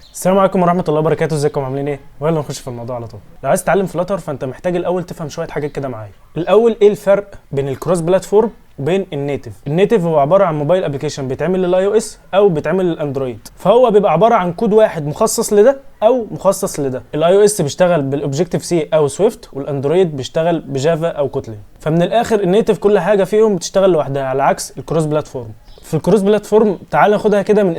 السلام عليكم ورحمه الله وبركاته. ازيكم عاملين ايه؟ ويلا نخش في الموضوع على طول. لو عايز تتعلم فلاتر فانت محتاج الاول تفهم شويه حاجات كده معايا. الاول ايه الفرق بين الكروس بلاتفورم وبين النيتف؟ النيتف هو عباره عن موبايل ابلكيشن بيتعمل للاي او اس او بيتعمل للاندرويد، فهو بيبقى عباره عن كود واحد مخصص لده او مخصص لده. الاي او اس بيشتغل بالاوبجكتيف سي او سويفت، والاندرويد بيشتغل بجافا او كوتلين. فمن الاخر النيتف كل حاجه فيهم بتشتغل لوحدها على عكس الكروس بلاتفورم. في الكروس بلاتفورم تعال ناخدها كده من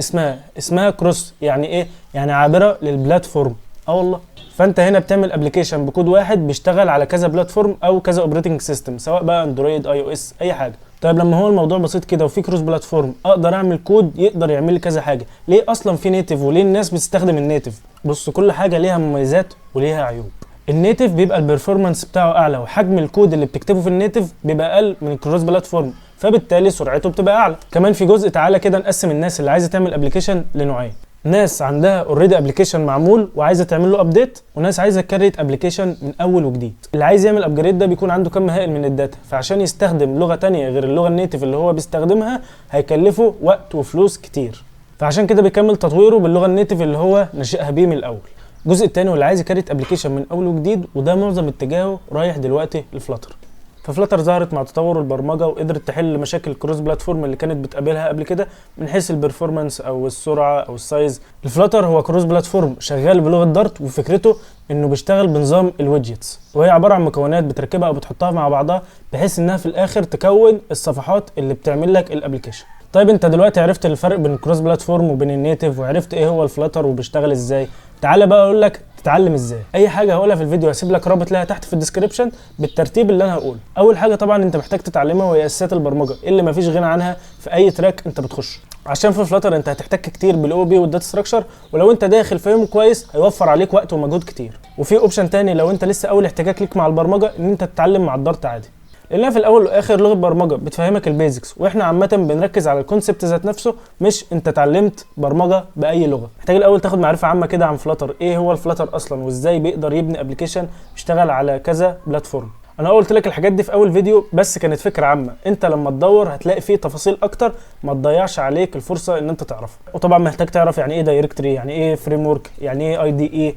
اسمها كروس، يعني ايه؟ يعني عابره للبلاتفورم. والله فانت هنا بتعمل ابلكيشن بكود واحد بيشتغل على كذا بلاتفورم او كذا اوبريتنج سيستم، سواء بقى اندرويد اي او اس اي حاجه. طيب لما هو الموضوع بسيط كده وفي كروس بلاتفورم اقدر اعمل كود يقدر يعمل لي كذا حاجه، ليه اصلا في نيتف وليه الناس بتستخدم النيتف؟ بص، كل حاجه ليها مميزات وليها عيوب. النيتف بيبقى البرفورمانس بتاعه اعلى، وحجم الكود اللي بتكتبه في النيتف بيبقى اقل من الكروس بلاتفورم، فبالتالي سرعته بتبقى اعلى. كمان في جزء، تعالى كده نقسم الناس اللي عايزه تعمل ابلكيشن لنوعين: ناس عندها اوريدي ابلكيشن معمول وعايزه تعمل له ابديت، وناس عايزه تكريت ابلكيشن من اول وجديد. اللي عايز يعمل ابجريد ده بيكون عنده كم هائل من الداتا، فعشان يستخدم لغه ثانيه غير اللغه النيتف اللي هو بيستخدمها هيكلفه وقت وفلوس كتير، فعشان كده بيكمل تطويره باللغه النيتف اللي هو نشئها بيه من الاول. الجزء الثاني واللي عايز يكريت ابلكيشن من اول وجديد، وده معظم اتجاهه رايح دلوقتي لفلاتر. ففلاتر ظهرت مع تطور البرمجه وقدرت تحل مشاكل الكروس بلاتفورم اللي كانت بتقابلها قبل كده من حيث البرفورمانس او السرعه او السايز. الفلاتر هو كروس بلاتفورم شغال بلغه دارت، وفكرته انه بيشتغل بنظام الويدجتس، وهي عباره عن مكونات بتركبها او بتحطها مع بعضها بحيث انها في الاخر تكون الصفحات اللي بتعمل لك الابلكيشن. طيب انت دلوقتي عرفت الفرق بين الكروس بلاتفورم وبين النيتف، وعرفت ايه هو الفلاتر وبيشتغل ازاي. تعالى بقى اقول لك تتعلم ازاي. اي حاجه هقولها في الفيديو هسيب لك رابط لها تحت في الديسكربشن بالترتيب اللي انا هقوله. اول حاجه طبعا انت محتاج تتعلمها وهي اساسيات البرمجه اللي مفيش غنى عنها في اي تراك انت بتخش، عشان في فلاتر انت هتحتاج كتير بالاو بي والداتا ستراكشر، ولو انت داخل فاهمه كويس هيوفر عليك وقت ومجهود كتير. وفي اوبشن تاني لو انت لسه اول احتكاك ليك مع البرمجه، ان انت تتعلم مع الدارت عادي، لانها في الاول والاخر لغه برمجه بتفهمك البيزكس، واحنا عامه بنركز على الكونسبت ذات نفسه، مش انت اتعلمت برمجه باي لغه. محتاج الاول تاخد معرفه عامه كده عن فلاتر، ايه هو الفلاتر اصلا وازاي بيقدر يبني ابلكيشن يشتغل على كذا بلاتفورم. انا قلت لك الحاجات دي في اول فيديو بس كانت فكره عامه، انت لما تدور هتلاقي فيه تفاصيل اكتر ما تضيعش عليك الفرصه ان انت تعرفها. وطبعا محتاج تعرف يعني ايه دايركتوري، يعني ايه فريم ورك، يعني ايه اي دي اي،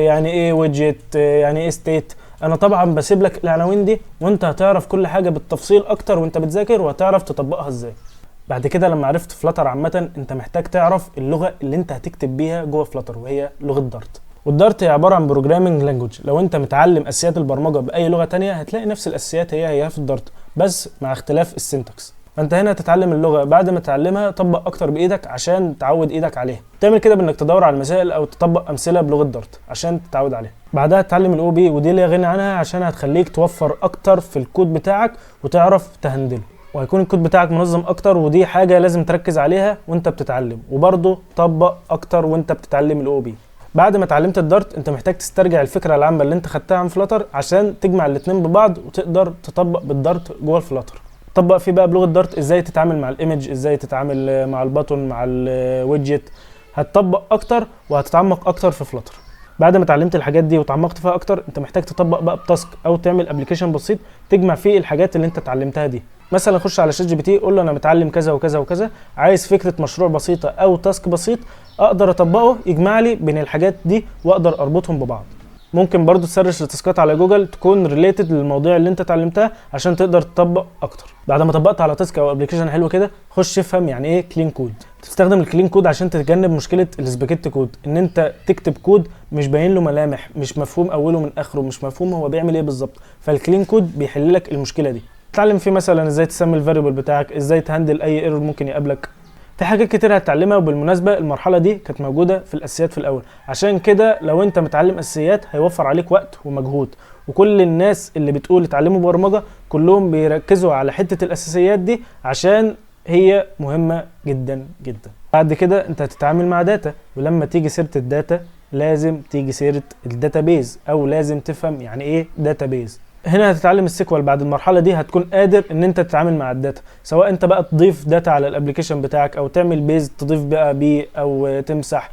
يعني ايه ويدجت، يعني ايه ستيت. انا طبعا بسيب لك العناوين دي وانت هتعرف كل حاجه بالتفصيل اكتر وانت بتذاكر، وهتعرف تطبقها ازاي. بعد كده لما عرفت فلاتر عامه، انت محتاج تعرف اللغه اللي انت هتكتب بيها جوه فلاتر، وهي لغه دارت. والدارت هي عباره عن بروجرامنج لانجويج. لو انت متعلم اساسيات البرمجه باي لغه تانية هتلاقي نفس الاساسيات هي في الدارت، بس مع اختلاف السنتكس. فانت هنا تتعلم اللغه، بعد ما تتعلمها طبق اكتر بايدك عشان تعود ايدك عليها. تعمل كده بانك تدور على المسائل او تطبق امثله بلغه دارت عشان تتعود عليها. بعدها تتعلم الاو بي، ودي لا غنى عنها عشان هتخليك توفر اكتر في الكود بتاعك وتعرف تهندله، وهيكون الكود بتاعك منظم اكتر، ودي حاجه لازم تركز عليها وانت بتتعلم. وبرضه طبق اكتر وانت بتتعلم الاو بي. بعد ما اتعلمت الدارت انت محتاج تسترجع الفكره العامه اللي انت خدتها عن فلاتر عشان تجمع الاثنين ببعض وتقدر تطبق بالدارت جوه الفلاتر. طبق فيه بقى بلغه دارت ازاي تتعامل مع الايمج، ازاي تتعامل مع الباتون، مع الويدجت. هتطبق اكتر وهتتعمق اكتر في فلاتر. بعد ما اتعلمت الحاجات دي وتعمقت فيها اكتر، انت محتاج تطبق بقى بتاسك او تعمل ابلكيشن بسيط تجمع فيه الحاجات اللي انت اتعلمتها دي. مثلا خش على شات جي بي تي قول له انا متعلم كذا وكذا وكذا، عايز فكره مشروع بسيطه او تاسك بسيط اقدر اطبقه يجمع لي بين الحاجات دي واقدر اربطهم ببعض. ممكن برضو تسرش التاسكات على جوجل تكون ريليتد للمواضيع اللي انت اتعلمتها عشان تقدر تطبق اكتر. بعد ما طبقت على تاسك او ابلكيشن حلو كده، خش افهم يعني ايه كلين كود. تستخدم الكلين كود عشان تتجنب مشكله السباجيتي كود، ان انت تكتب كود مش باين له ملامح، مش مفهوم اوله من اخره، مش مفهوم هو بيعمل ايه بالظبط. فالكلين كود بيحل لك المشكله دي. تتعلم فيه مثلا ازاي تسمي الفاريبل بتاعك، ازاي تهندل اي ايرور ممكن يقابلك. في حاجات كتير هتتعلمها، وبالمناسبه المرحله دي كانت موجوده في الاساسيات في الاول، عشان كده لو انت متعلم اساسيات هيوفر عليك وقت ومجهود. وكل الناس اللي بتقول اتعلموا برمجه كلهم بيركزوا على حته الاساسيات دي عشان هي مهمه جدا جدا. بعد كده انت هتتعامل مع داتا، ولما تيجي سيره الداتا لازم تيجي سيره الداتابيز، او لازم تفهم يعني ايه داتابيز. هنا هتتعلم السيكوال. بعد المرحله دي هتكون قادر ان انت تتعامل مع الداتا، سواء انت بقى تضيف داتا على الابلكيشن بتاعك او تعمل بيز تضيف بقى بيه او تمسح،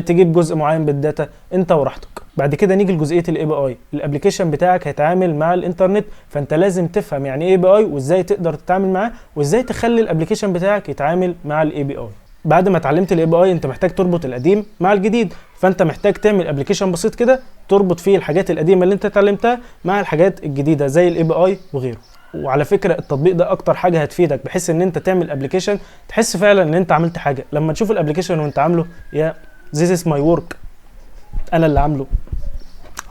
تجيب جزء معين بالداتا، انت وراحتك. بعد كده نيجي لجزئيه الاي بي اي. الابلكيشن بتاعك هيتعامل مع الانترنت، فانت لازم تفهم يعني ايه اي بي اي وازاي تقدر تتعامل معاه، وازاي تخلي الابلكيشن بتاعك يتعامل مع الاي بي اي. بعد ما اتعلمت الاي بي اي انت محتاج تربط القديم مع الجديد، فانت محتاج تعمل ابلكيشن بسيط كده تربط فيه الحاجات القديمه اللي انت اتعلمتها مع الحاجات الجديده زي الاي بي اي وغيره. وعلى فكره التطبيق ده اكتر حاجه هتفيدك، بحيث ان انت تعمل ابلكيشن تحس فعلا ان انت عملت حاجه. لما تشوف الابلكيشن وانت عامله يا this is my work، انا اللي عامله،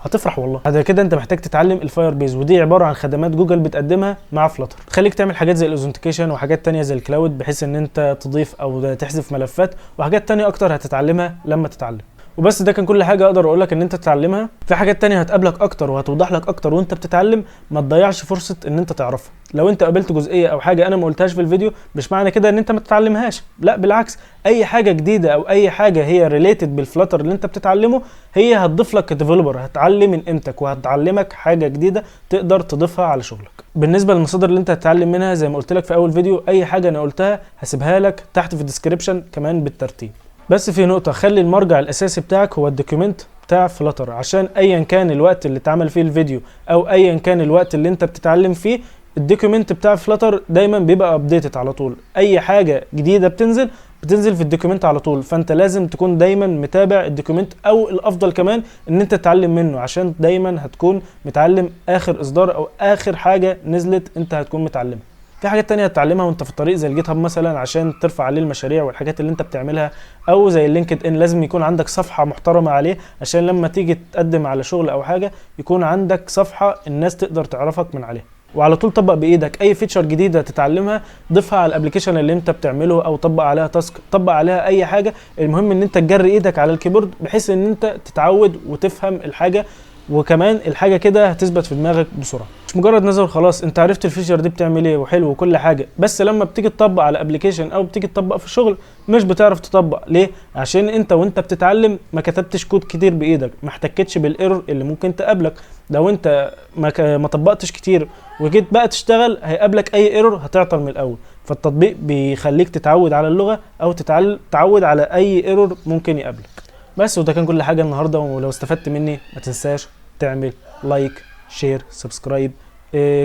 هتفرح والله. بعد كده انت محتاج تتعلم الفاير بيز، ودي عباره عن خدمات جوجل بتقدمها مع فلاتر، تخليك تعمل حاجات زي الاوثنتيكيشن وحاجات تانية زي الكلاود، بحيث ان انت تضيف او تحذف ملفات، وحاجات تانية اكتر هتتعلمها لما تتعلم. وبس ده كان كل حاجه اقدر اقولك ان انت تتعلمها. في حاجات تانية هتقابلك اكتر وهتوضح لك اكتر وانت بتتعلم، ما تضيعش فرصه ان انت تعرفها. لو انت قابلت جزئيه او حاجه انا ما قلتهاش في الفيديو، مش معنى كده ان انت ما تتعلمهاش، لا بالعكس، اي حاجه جديده او اي حاجه هي ريليتد بالفلاتر اللي انت بتتعلمه هي هتضيف لك كديفلوبر، هتعلم من قيمتك وهتعلمك حاجه جديده تقدر تضيفها على شغلك. بالنسبه للمصادر اللي انت هتتعلم منها زي ما قلت لك في اول فيديو، اي حاجه انا قلتها هسيبها لك تحت في الديسكريبشن كمان بالترتيب. بس في نقطة، خلي المرجع الأساسي بتاعك هو الدوكيومنت بتاع فلاتر، عشان أيا كان الوقت اللي اتعمل فيه الفيديو أو أيا كان الوقت اللي أنت بتتعلم فيه، الدوكيومنت بتاع فلاتر دايما بيبقى أبديتد على طول. أي حاجة جديدة بتنزل في الدوكيومنت على طول، فأنت لازم تكون دايما متابع الدوكيومنت، أو الأفضل كمان إن أنت تتعلم منه، عشان دايما هتكون متعلم آخر إصدار أو آخر حاجة نزلت أنت هتكون متعلمها. في حاجات تانية هتتعلمها وانت في الطريق زي الجيت هاب مثلا عشان ترفع عليه المشاريع والحاجات اللي انت بتعملها، او زي اللينكد ان لازم يكون عندك صفحة محترمة عليه عشان لما تيجي تقدم على شغل او حاجة يكون عندك صفحة الناس تقدر تعرفك من عليها. وعلى طول طبق بايدك اي فيتشر جديدة تتعلمها، ضيفها على الابلكيشن اللي انت بتعمله، او طبق عليها تاسك، طبق عليها اي حاجة، المهم ان انت تجري ايدك على الكيبورد بحيث ان انت تتعود وتفهم الحاجة، وكمان الحاجه كده هتثبت في دماغك بسرعه. مش مجرد نظر خلاص انت عرفت الفيشر دي بتعمل ايه وحلو وكل حاجه، بس لما بتيجي تطبق على ابلكيشن او بتيجي تطبق في الشغل مش بتعرف تطبق. ليه؟ عشان انت وانت بتتعلم ما كتبتش كود كتير بايدك، ما احتكتش بالايرور اللي ممكن تقابلك. لو انت ما طبقتش كتير وجيت بقى تشتغل هيقابلك اي ايرور هتعطل من الاول. فالتطبيق بيخليك تتعود على اللغه او تتعود على اي ايرور ممكن يقابلك. بس وده كان كل حاجه النهارده، ولو استفدت مني ما تنساش تعمل لايك، شير، سبسكرايب،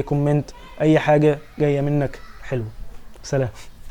كومنت، اي حاجه جايه منك حلوه. سلام.